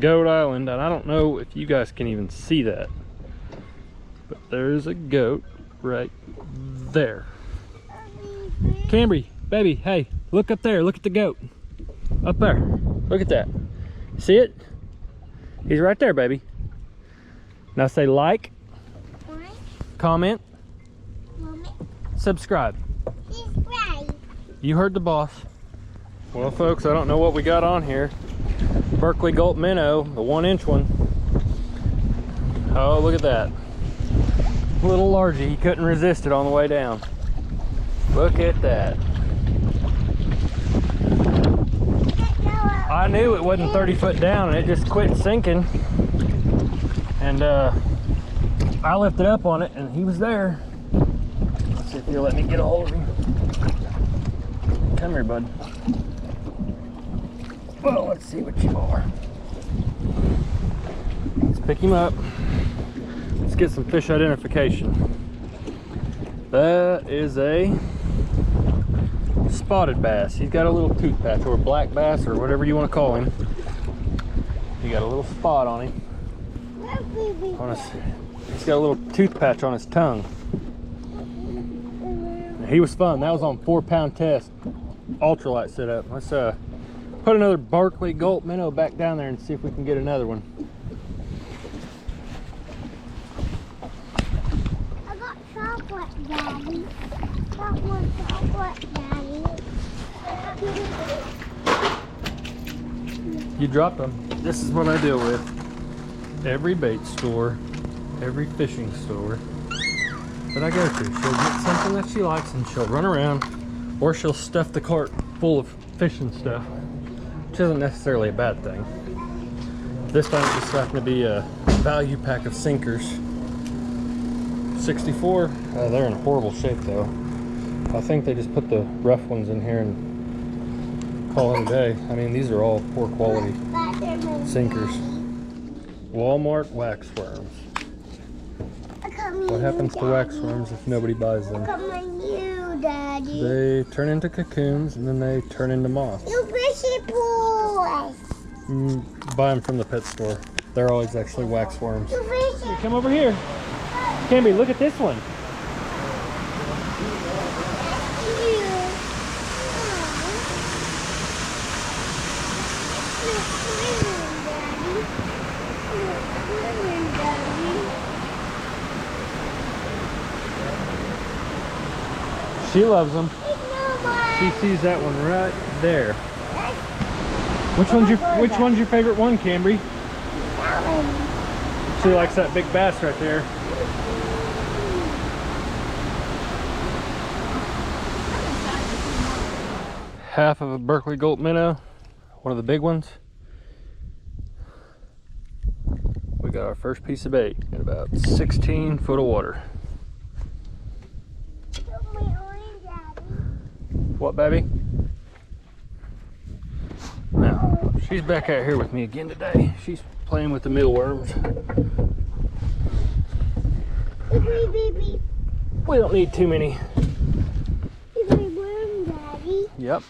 Goat Island, and I don't know if you guys can even see that, but there's a goat right there. Cambry, baby, hey, look up there. Look at the goat. Up there. Look at that. See it? He's right there, baby. Now say like, comment, subscribe. You heard the boss. Well, folks, I don't know what we got on here. Berkley Gulp Minnow, the 1-inch one. Oh, look at that. Little largy, he couldn't resist it on the way down. Look at that. I knew it wasn't 30 foot down and it just quit sinking. And I lifted up on it and he was there. Let's see if he'll let me get a hold of him. Come here, bud. Well, let's see what you are. Let's pick him up. Let's get some fish identification. That is a spotted bass. He's got a little tooth patch, or black bass, or whatever you want to call him. He got a little spot on him. He's got a little tooth patch on his tongue. He was fun. That was on 4-pound test, ultralight setup. Let's put another Berkley Gulp Minnow back down there and see if we can get another one. I got chocolate, Daddy. Got one chocolate, Daddy. You dropped them. This is what I deal with. Every bait store, every fishing store that I go to, she'll get something that she likes and she'll run around, or she'll stuff the cart full of fishing stuff, which isn't necessarily a bad thing. This time it just happened to be a value pack of sinkers. 64, they're in horrible shape though. I think they just put the rough ones in here and call it a day. I mean, these are all poor quality sinkers. Walmart wax worms. What happens to wax worms if nobody buys them? Come on, you, Daddy. They turn into cocoons and then they turn into moths. You fishy boy. Buy them from the pet store. They're always actually wax worms. You fishy. Come over here. Camby, look at this one. She loves them. She sees that one right there. Which one's your favorite one, Cambry? She likes that big bass right there. Half of a Berkley Gulp Minnow, one of the big ones. We got our first piece of bait in about 16 foot of water. What, baby? Now, she's back out here with me again today. She's playing with the mealworms. We don't need too many. Daddy. Yep.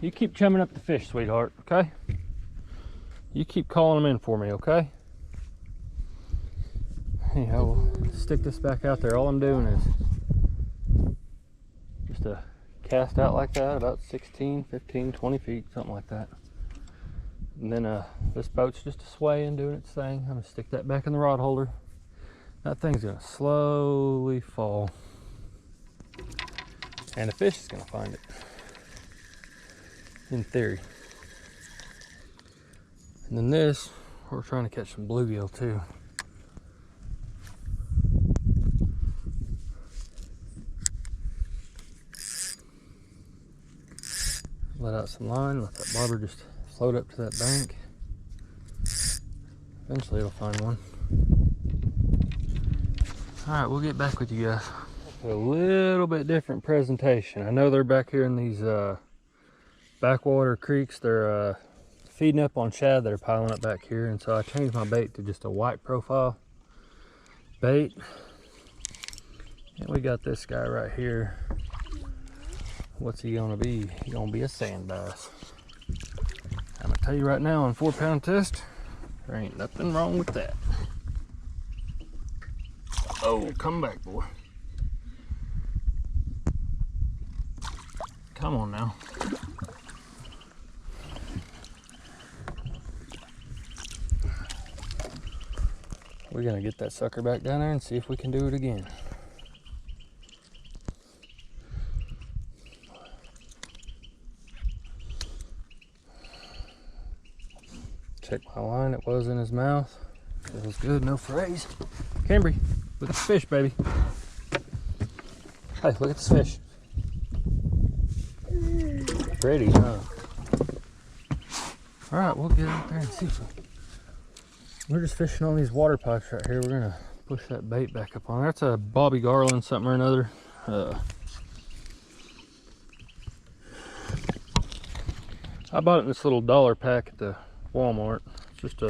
You keep chumming up the fish, sweetheart, okay? You keep calling them in for me, okay? Anyhow, we'll stick this back out there. All I'm doing is just a cast out like that, about 16, 15, 20 feet, something like that. And then this boat's just swaying, doing its thing. I'm gonna stick that back in the rod holder. That thing's gonna slowly fall. And the fish is gonna find it. In theory. And then this, we're trying to catch some bluegill too. Let out some line, let that bobber just float up to that bank. Eventually it'll find one. Alright, we'll get back with you guys. A little bit different presentation. I know they're back here in these backwater creeks. They're feeding up on shad that are piling up back here, and so I changed my bait to just a white profile bait. And we got this guy right here. What's he gonna be? He's gonna be a sand bass. I'm gonna tell you right now on 4-pound test, there ain't nothing wrong with that. Oh, come back, boy. Come on now. We're gonna get that sucker back down there and see if we can do it again. Check my line, it was in his mouth. It was good, no phrase. Cambry, look at the fish, baby. Hey, look at this fish. Pretty, huh? All right, we'll get out there and see. We're just fishing on these water pipes right here. We're gonna push that bait back up on there. That's a Bobby Garland something or another. I bought it in this little $1 pack at the Walmart. It's just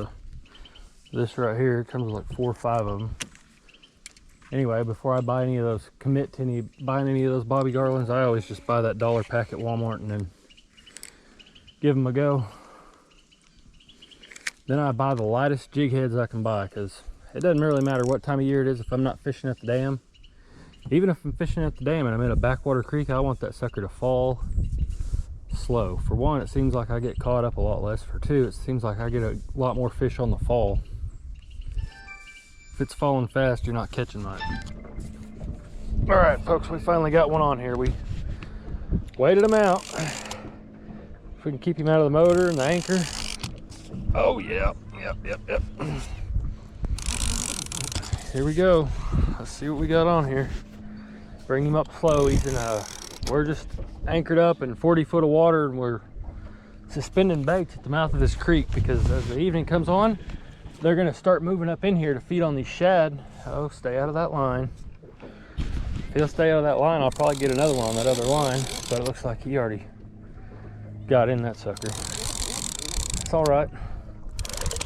this right here. It comes with like 4 or 5 of them. Anyway, before I buy any of those, buying any of those Bobby Garlands, I always just buy that $1 pack at Walmart and then give them a go. Then I buy the lightest jig heads I can buy, because it doesn't really matter what time of year it is if I'm not fishing at the dam. Even if I'm fishing at the dam and I'm in a backwater creek, I want that sucker to fall slow. For one, it seems like I get caught up a lot less. For two, it seems like I get a lot more fish on the fall. If it's falling fast, you're not catching much. All right, folks, we finally got one on here. We waited him out. If we can keep him out of the motor and the anchor. Oh yeah, yep. Here we go. Let's see what we got on here. Bring him up slow. We're just anchored up in 40 foot of water, and we're suspending baits at the mouth of this creek, because as the evening comes on, they're gonna start moving up in here to feed on these shad. Oh, stay out of that line. If he'll stay out of that line, I'll probably get another one on that other line, but it looks like he already got in that sucker. It's all right.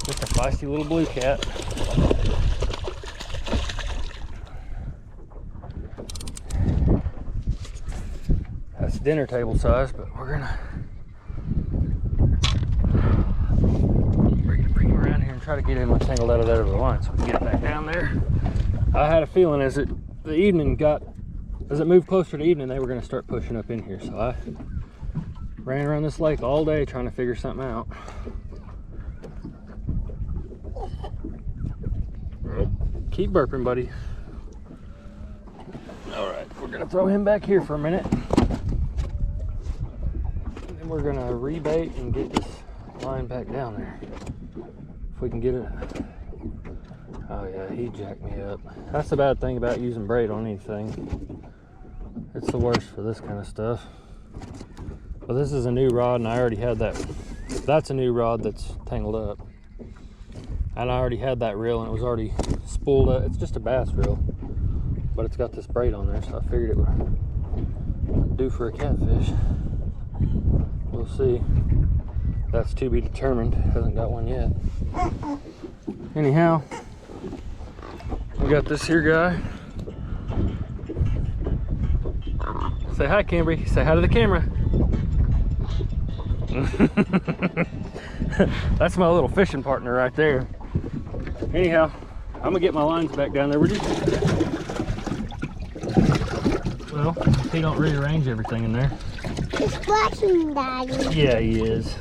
Just a feisty little blue cat. That's dinner table size, but we're gonna bring him around here and try to get him tangled out of that other line so we can get it back down there. I had a feeling as it moved closer to evening, they were gonna start pushing up in here. So I ran around this lake all day trying to figure something out. Keep burping, buddy. All right, we're gonna throw him back here for a minute. And then we're gonna rebait and get this line back down there. If we can get it. Oh yeah, he jacked me up. That's the bad thing about using braid on anything. It's the worst for this kind of stuff. Well, this is a new rod, and I already had that. That's a new rod that's tangled up. And I already had that reel, and it was already spooled up. It's just a bass reel, but it's got this braid on there, so I figured it would do for a catfish. We'll see. That's to be determined. Hasn't got one yet. Anyhow, we got this here guy. Say hi, Cambry. Say hi to the camera. That's my little fishing partner right there. Anyhow, I'm gonna get my lines back down there. Well, he don't rearrange everything in there. He's watching, Daddy. Yeah, he is.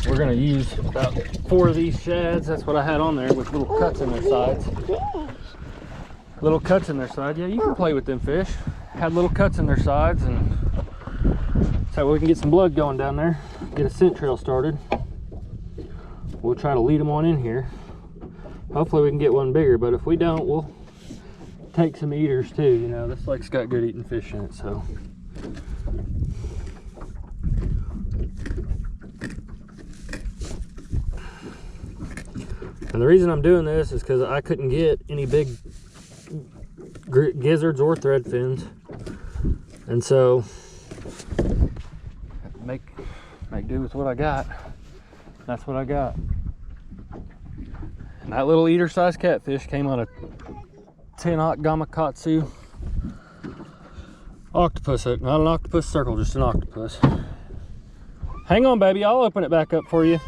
We're gonna use about 4 of these shads. That's what I had on there, with little cuts in their sides. Little cuts in their side. Yeah, you can play with them fish. Had little cuts in their sides, and so we can get some blood going down there. Get a scent trail started. We'll try to lead them on in here. Hopefully we can get one bigger, but if we don't, we'll take some eaters too. You know, this lake's got good eating fish in it, so. And the reason I'm doing this is because I couldn't get any big gizzards or thread fins, and so make do with what I got. That's what I got. And that little eater sized catfish came on a 10-aught Gamakatsu octopus hook. Not an octopus circle, just an octopus. Hang on, baby. I'll open it back up for you.